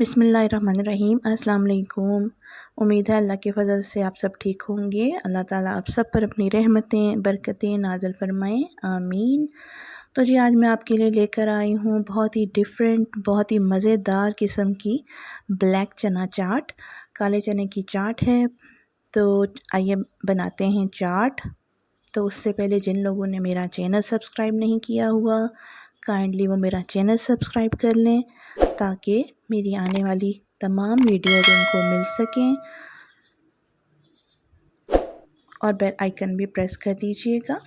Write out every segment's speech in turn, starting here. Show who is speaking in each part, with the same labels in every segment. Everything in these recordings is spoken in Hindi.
Speaker 1: बिस्मिल्लाहिर्रहमानिर्रहीम। अस्सलाम वालेकुम। उम्मीद है अल्लाह के फ़ज़ल से आप सब ठीक होंगे। अल्लाह ताला आप सब पर अपनी रहमतें बरकतें नाज़िल फ़रमाएँ, आमीन। तो जी आज मैं आपके लिए लेकर आई हूँ बहुत ही डिफरेंट, बहुत ही मज़ेदार किस्म की ब्लैक चना चाट। काले चने की चाट है। तो आइए बनाते हैं चाट। तो उससे पहले जिन लोगों ने मेरा चैनल सब्सक्राइब नहीं किया हुआ, काइंडली वो मेरा चैनल सब्सक्राइब कर लें ताकि मेरी आने वाली तमाम वीडियोज़ उनको मिल सकें, और बेल आइकन भी प्रेस कर दीजिएगा।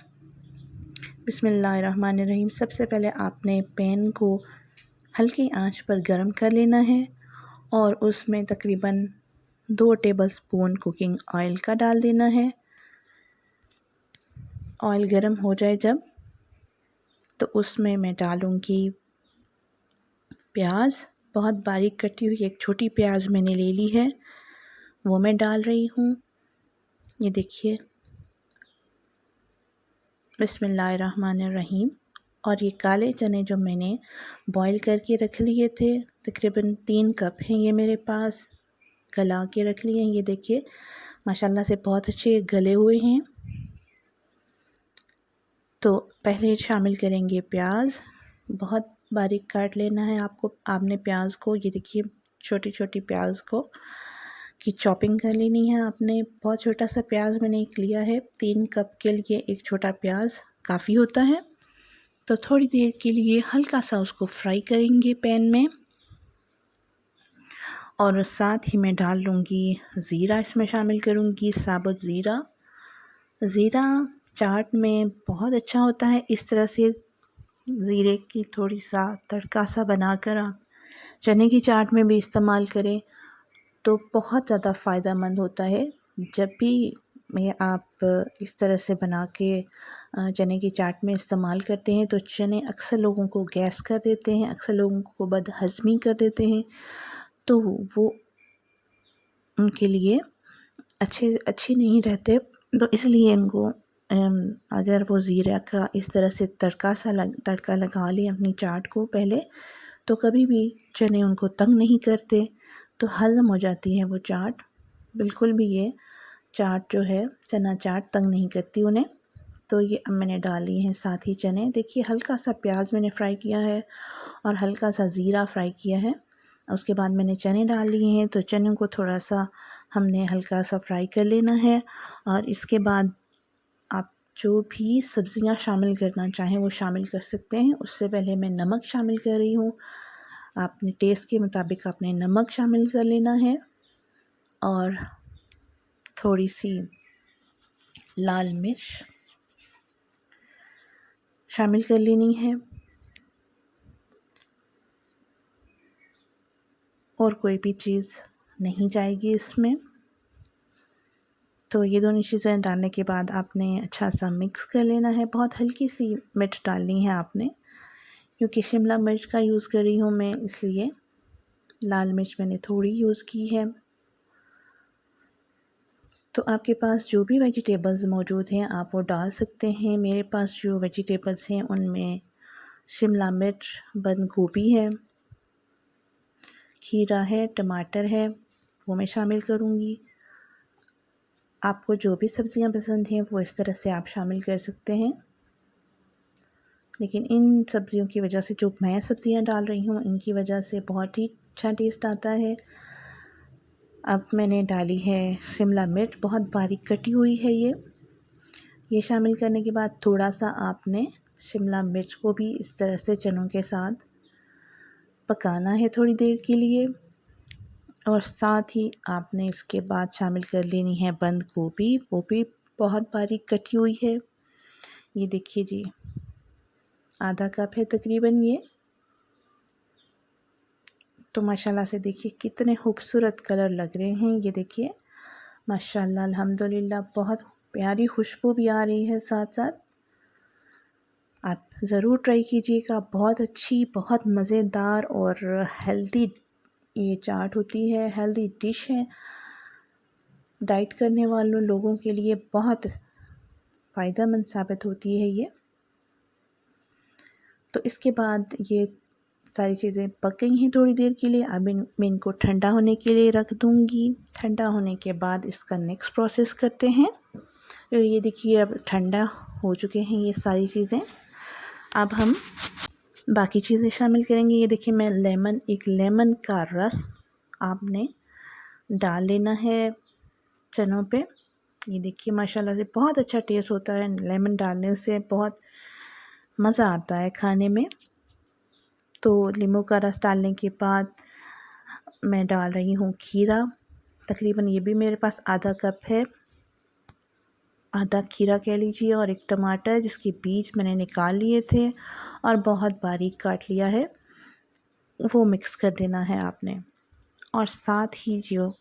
Speaker 1: बिस्मिल्लाहिर्रहमानिर्रहीम। सबसे पहले आपने पैन को हल्की आंच पर गर्म कर लेना है और उसमें तकरीबन 2 टेबलस्पून कुकिंग ऑयल का डाल देना है। ऑयल गर्म हो जाए जब, तो उसमें मैं डालूँगी प्याज। बहुत बारीक कटी हुई एक छोटी प्याज मैंने ले ली है, वो मैं डाल रही हूँ। ये देखिए, बिस्मिल्लाहिर्रहमानिर्रहीम। और ये काले चने जो मैंने बॉईल करके रख लिए थे, तकरीबन 3 कप हैं ये मेरे पास, गला के रख लिए हैं। ये देखिए माशाल्लाह से बहुत अच्छे गले हुए हैं। तो पहले शामिल करेंगे प्याज। बहुत बारीक काट लेना है आपको, आपने प्याज को। ये देखिए छोटी छोटी प्याज को की चॉपिंग कर लेनी है आपने। बहुत छोटा सा प्याज मैंने एक लिया है। 3 कप के लिए एक छोटा प्याज काफ़ी होता है। तो थोड़ी देर के लिए हल्का सा उसको फ्राई करेंगे पैन में, और साथ ही मैं डाल लूँगी ज़ीरा। इसमें शामिल करूँगी साबुत ज़ीरा। ज़ीरा चाट में बहुत अच्छा होता है। इस तरह से ज़ीरे की थोड़ी सा तड़का सा बनाकर आप चने की चाट में भी इस्तेमाल करें तो बहुत ज़्यादा फ़ायदेमंद होता है। जब भी मैं आप इस तरह से बना के चने की चाट में इस्तेमाल करते हैं तो चने अक्सर लोगों को गैस कर देते हैं, अक्सर लोगों को बदहज़मी कर देते हैं, तो वो उनके लिए अच्छी नहीं रहते। तो इसलिए इनको अगर वो ज़ीरा का इस तरह से तड़का लगा लें अपनी चाट को पहले, तो कभी भी चने उनको तंग नहीं करते, तो हज़म हो जाती है वो चाट। बिल्कुल भी ये चाट जो है चना चाट तंग नहीं करती उन्हें। तो ये अब मैंने डाली हैं साथ ही चने। देखिए हल्का सा प्याज मैंने फ्राई किया है और हल्का सा ज़ीरा फ्राई किया है। उसके बाद मैंने चने डाल लिए हैं। तो चने को थोड़ा सा हमने हल्का सा फ्राई कर लेना है, और इसके बाद आप जो भी सब्ज़ियां शामिल करना चाहें वो शामिल कर सकते हैं। उससे पहले मैं नमक शामिल कर रही हूँ। आपने टेस्ट के मुताबिक आपने नमक शामिल कर लेना है, और थोड़ी सी लाल मिर्च शामिल कर लेनी है, और कोई भी चीज़ नहीं जाएगी इसमें। तो ये दोनों चीज़ें डालने के बाद आपने अच्छा सा मिक्स कर लेना है। बहुत हल्की सी मिर्च डालनी है आपने, क्योंकि शिमला मिर्च का यूज़ कर रही हूँ मैं, इसलिए लाल मिर्च मैंने थोड़ी यूज़ की है। तो आपके पास जो भी वेजिटेबल्स मौजूद हैं आप वो डाल सकते हैं। मेरे पास जो वेजिटेबल्स हैं उनमें शिमला मिर्च, बंद गोभी है, खीरा है, टमाटर है, वो मैं शामिल करूँगी। आपको जो भी सब्ज़ियाँ पसंद हैं वो इस तरह से आप शामिल कर सकते हैं, लेकिन इन सब्ज़ियों की वजह से, जो मैं सब्ज़ियाँ डाल रही हूँ इनकी वजह से बहुत ही अच्छा टेस्ट आता है। अब मैंने डाली है शिमला मिर्च, बहुत बारीक कटी हुई है ये शामिल करने के बाद थोड़ा सा आपने शिमला मिर्च को भी इस तरह से चनों के साथ पकाना है थोड़ी देर के लिए, और साथ ही आपने इसके बाद शामिल कर लेनी है बंद गोभी। वो भी बहुत बारीक कटी हुई है। ये देखिए जी, आधा कप है तकरीबन ये। तो माशाल्लाह से देखिए कितने खूबसूरत कलर लग रहे हैं। ये देखिए माशाल्लाह अल्हम्दुलिल्लाह, बहुत प्यारी खुशबू भी आ रही है साथ साथ। आप ज़रूर ट्राई कीजिएगा। बहुत अच्छी, बहुत मज़ेदार और हेल्दी ये चाट होती है, हेल्दी डिश है। डाइट करने वालों लोगों के लिए बहुत फ़ायदेमंद साबित होती है ये। तो इसके बाद ये सारी चीज़ें पक गई हैं थोड़ी देर के लिए। अब मैं इनको ठंडा होने के लिए रख दूँगी। ठंडा होने के बाद इसका नेक्स्ट प्रोसेस करते हैं। ये देखिए अब ठंडा हो चुके हैं ये सारी चीज़ें। अब हम बाकी चीज़ें शामिल करेंगे। ये देखिए मैं एक लेमन का रस आपने डाल लेना है चनों पे। ये देखिए माशाल्लाह से बहुत अच्छा टेस्ट होता है, लेमन डालने से बहुत मज़ा आता है खाने में। तो नींबू का रस डालने के बाद मैं डाल रही हूँ खीरा। तकरीबन ये भी मेरे पास आधा कप है, आधा खीरा कह लीजिए, और एक टमाटर जिसके बीज मैंने निकाल लिए थे और बहुत बारीक काट लिया है, वो मिक्स कर देना है आपने। और साथ ही जो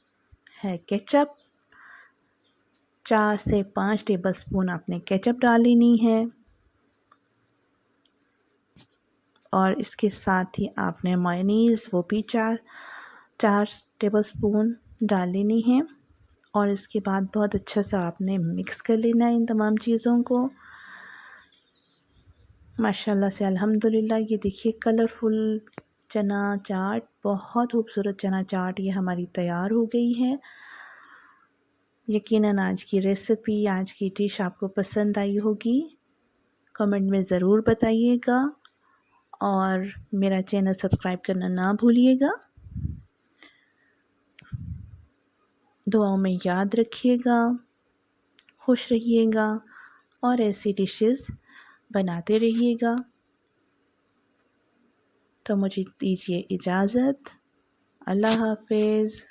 Speaker 1: है केचप, 4 से 5 टेबलस्पून आपने केचप डाल लेनी है। और इसके साथ ही आपने मेयोनीज़ वो भी 4 टेबलस्पून डाल लेनी है। और इसके बाद बहुत अच्छा सा आपने मिक्स कर लेना है इन तमाम चीज़ों को। माशाल्लाह से अल्हम्दुलिल्लाह। ये देखिए कलरफुल चना चाट, बहुत खूबसूरत चना चाट ये हमारी तैयार हो गई है। यकीनन आज की रेसिपी, आज की डिश आपको पसंद आई होगी। कमेंट में ज़रूर बताइएगा और मेरा चैनल सब्सक्राइब करना ना भूलिएगा। दुआओं में याद रखिएगा, खुश रहिएगा और ऐसी डिशेस बनाते रहिएगा। तो मुझे दीजिए इजाज़त। अल्लाह हाफ़िज़।